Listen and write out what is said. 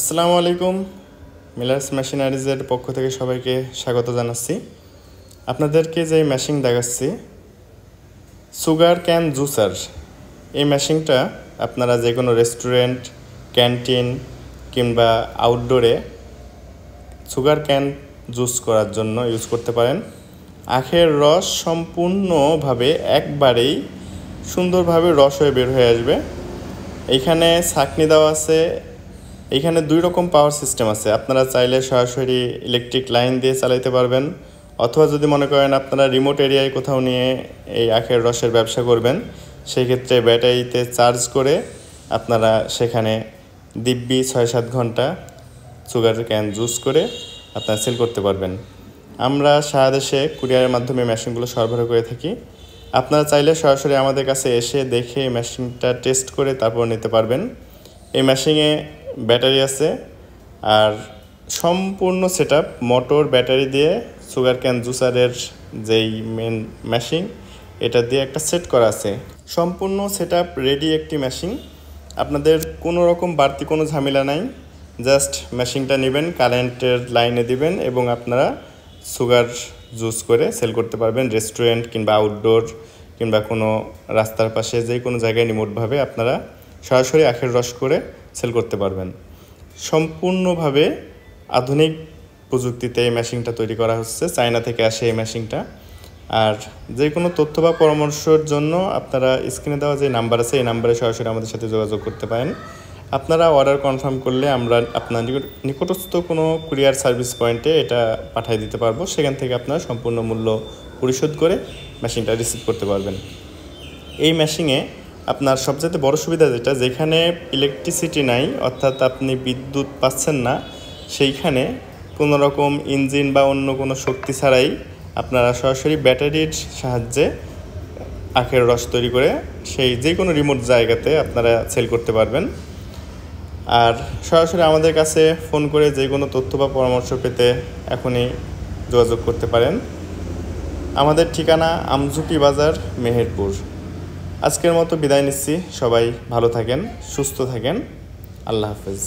আসসালামু আলাইকুম। মিলার্স মেশিনারিজের পক্ষ থেকে সবাইকে স্বাগত জানাচ্ছি। আপনাদেরকে যে মেশিন দেখাচ্ছি, সুগার ক্যান জুসার। এই মেশিনটা আপনারা যে কোনো রেস্টুরেন্ট, ক্যান্টিন কিংবা আউটডোরে সুগার ক্যান জুস করার জন্য ইউজ করতে পারেন। আখের রস সম্পূর্ণভাবে একবারেই সুন্দরভাবে রস হয়ে বের হয়ে আসবে। এইখানে ছাঁকনি দেওয়া আছে। এইখানে দুই রকম পাওয়ার সিস্টেম আছে। আপনারা চাইলে সরাসরি ইলেকট্রিক লাইন দিয়ে চালাইতে পারবেন, অথবা যদি মনে করেন আপনারা রিমোট এরিয়ায় কোথাও নিয়ে এই আখের রসের ব্যবসা করবেন, সেই ক্ষেত্রে ব্যাটারিতে চার্জ করে আপনারা সেখানে দিব্যি 6-7 ঘন্টা সুগার ক্যান জুস করে আপনারা সেল করতে পারবেন। আমরা সারা দেশে কুরিয়ারের মাধ্যমে মেশিনগুলো সরবরাহ করে থাকি। আপনারা চাইলে সরাসরি আমাদের কাছে এসে দেখে মেশিনটা টেস্ট করে তারপর নিতে পারবেন। এই মেশিনে ব্যাটারি আছে, আর সম্পূর্ণ সেটআপ মোটর ব্যাটারি দিয়ে সুগার ক্যান জুসারের যেই মেন মেশিন, এটা দিয়ে একটা সেট করা আছে। সম্পূর্ণ সেটআপ রেডি একটি মেশিন। আপনাদের কোনো রকম বাড়তি কোনো ঝামেলা নাই। জাস্ট মেশিনটা নেবেন, কারেন্টের লাইনে দিবেন এবং আপনারা সুগার জুস করে সেল করতে পারবেন। রেস্টুরেন্ট কিংবা আউটডোর কিংবা কোনো রাস্তার পাশে যে কোনো জায়গায় রিমোটভাবে আপনারা সরাসরি আখের রস করে সেল করতে পারবেন। সম্পূর্ণভাবে আধুনিক প্রযুক্তিতে এই মেশিনটা তৈরি করা হচ্ছে। চায়না থেকে আসে এই মেশিনটা। আর যে কোনো তথ্য বা পরামর্শের জন্য আপনারা স্ক্রিনে দেওয়া যে নাম্বার আছে, এই নাম্বারে সরাসরি আমাদের সাথে যোগাযোগ করতে পারেন। আপনারা অর্ডার কনফার্ম করলে আমরা আপনার নিকটস্থ কোনো কুরিয়ার সার্ভিস পয়েন্টে এটা পাঠিয়ে দিতে পারবো। সেখান থেকে আপনারা সম্পূর্ণ মূল্য পরিশোধ করে মেশিনটা রিসিভ করতে পারবেন। এই মেশিনে আপনার সবচেয়ে বড় সুবিধা যেটা, যেখানে ইলেকট্রিসিটি নাই, অর্থাৎ আপনি বিদ্যুৎ পাচ্ছেন না, সেইখানে কোনো রকম ইঞ্জিন বা অন্য কোনো শক্তি ছাড়াই আপনারা সরাসরি ব্যাটারির সাহায্যে আখের রস তৈরি করে সেই যে কোনো রিমোট জায়গাতে আপনারা সেল করতে পারবেন। আর সরাসরি আমাদের কাছে ফোন করে যে কোনো তথ্য বা পরামর্শ পেতে এখনই যোগাযোগ করতে পারেন। আমাদের ঠিকানা আমঝুপি বাজার, মেহেরপুর। আজকের মতো বিদায় নিচ্ছি। সবাই ভালো থাকেন, সুস্থ থাকেন। আল্লাহ হাফেজ।